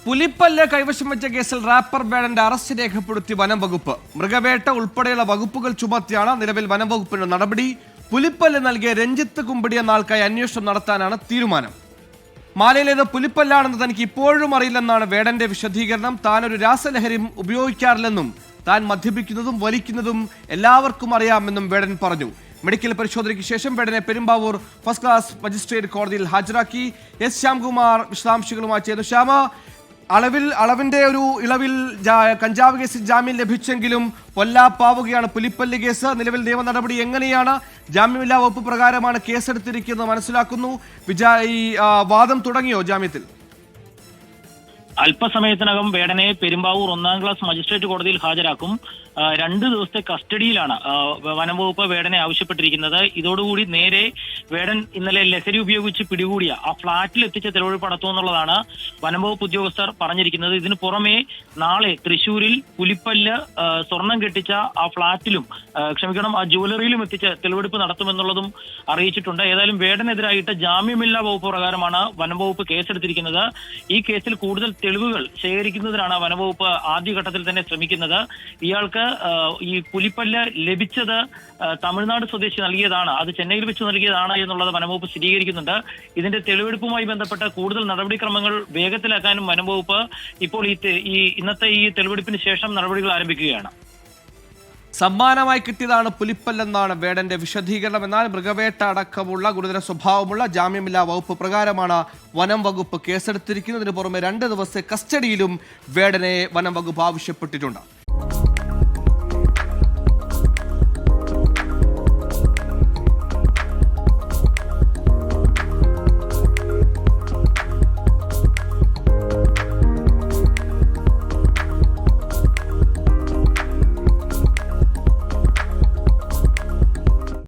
പുലിപ്പല്ല് കൈവശം വെച്ച കേസിൽ റാപ്പർ വേടന്റെ അറസ്റ്റ് രേഖപ്പെടുത്തി വനം വകുപ്പ്. മൃഗവേട്ട ഉൾപ്പെടെയുള്ള വകുപ്പുകൾ ചുമത്തിയാണ് നിലവിൽ വനം വകുപ്പിന്റെ നടപടി. പുലിപ്പല്ല് നൽകിയ രഞ്ജിത്ത് കുമ്പടി എന്ന ആൾക്കായി അന്വേഷണം നടത്താനാണ് തീരുമാനം. മാലയിലേത് പുലിപ്പല്ലാണെന്ന് തനിക്ക് ഇപ്പോഴും അറിയില്ലെന്നാണ് വേടന്റെ വിശദീകരണം. താൻ ഒരു രാസലഹരിയും ഉപയോഗിക്കാറില്ലെന്നും താൻ മദ്യപിക്കുന്നതും വലിക്കുന്നതും എല്ലാവർക്കും അറിയാമെന്നും വേടൻ പറഞ്ഞു. മെഡിക്കൽ പരിശോധനയ്ക്ക് ശേഷം വേടനെ പെരുമ്പാവൂർ ഫസ്റ്റ് ക്ലാസ് മജിസ്ട്രേറ്റ് കോടതിയിൽ ഹാജരാക്കി. എസ് ശ്യാംകുമാർ വിശദാംശങ്ങളുമായി ചേർന്നു. ശ്യാമ, അളവിന്റെ ഒരു ഇളവിൽ കഞ്ചാവ് കേസിൽ ജാമ്യം ലഭിച്ചെങ്കിലും പൊല്ലാപ്പാവുകയാണ് പുലിപ്പല്ല് കേസ്. നിലവിൽ നിയമ നടപടി എങ്ങനെയാണ്? ജാമ്യമില്ലാ വകുപ്പ് പ്രകാരമാണ് കേസെടുത്തിരിക്കുന്നത് മനസ്സിലാക്കുന്നു. വാദം തുടങ്ങിയോ ജാമ്യത്തിൽ? അല്പസമയത്തിനകം വേടനെ പെരുമ്പാവൂർ 1ാം ക്ലാസ് മജിസ്ട്രേറ്റ് കോടതിയിൽ ഹാജരാക്കും. 2 ദിവസത്തെ കസ്റ്റഡിയിലാണ് വനംവകുപ്പ് വേടനെ ആവശ്യപ്പെട്ടിരിക്കുന്നത്. ഇതോടുകൂടി നേരെ വേടൻ ഇന്നലെ ലഹരി ഉപയോഗിച്ച് പിടികൂടിയ ആ ഫ്ളാറ്റിൽ എത്തിച്ച തെളിവെടുപ്പ് നടത്തുമെന്നുള്ളതാണ് വനംവകുപ്പ് ഉദ്യോഗസ്ഥർ പറഞ്ഞിരിക്കുന്നത്. ഇതിനു പുറമെ നാളെ തൃശ്ശൂരിൽ പുലിപ്പല്ല് സ്വർണം കെട്ടിച്ച ആ ഫ്ളാറ്റിലും ആ ജുവലറിയിലും എത്തിച്ച് തെളിവെടുപ്പ് നടത്തുമെന്നുള്ളതും അറിയിച്ചിട്ടുണ്ട്. ഏതായാലും വേടനെതിരായിട്ട് ജാമ്യമില്ലാ വകുപ്പ് പ്രകാരമാണ് വനംവകുപ്പ് കേസെടുത്തിരിക്കുന്നത്. ഈ കേസിൽ കൂടുതൽ തെളിവുകൾ ശേഖരിക്കുന്നതിനാണ് വനംവകുപ്പ് ആദ്യഘട്ടത്തിൽ തന്നെ ശ്രമിക്കുന്നത്. ഇയാൾക്ക് ഈ പുലിപ്പല്ല് ലഭിച്ചത് തമിഴ്നാട് സ്വദേശി നൽകിയതാണ്, അത് ചെന്നൈയിൽ വെച്ച് നൽകിയതാണ് എന്നുള്ളത് വനംവകുപ്പ് സ്ഥിരീകരിക്കുന്നുണ്ട്. ഇതിന്റെ തെളിവെടുപ്പുമായി ബന്ധപ്പെട്ട കൂടുതൽ നടപടിക്രമങ്ങൾ വേഗത്തിലാക്കാനും വനംവകുപ്പ് ഇപ്പോൾ ഇന്നത്തെ ഈ തെളിവെടുപ്പിന് ശേഷം നടപടികൾ ആരംഭിക്കുകയാണ്. സമ്മാനമായി കിട്ടിയതാണ് പുലിപ്പല്ലെന്നാണ് വേടന്റെ വിശദീകരണം. എന്നാൽ മൃഗവേട്ട അടക്കമുള്ള ഗുരുതര സ്വഭാവമുള്ള ജാമ്യമില്ലാ വകുപ്പ് പ്രകാരമാണ് വനം വകുപ്പ് കേസെടുത്തിരിക്കുന്നതിന് പുറമെ 2 ദിവസത്തെ കസ്റ്റഡിയിലും വേടനെ വനം വകുപ്പ് ആവശ്യപ്പെട്ടിട്ടുണ്ട്.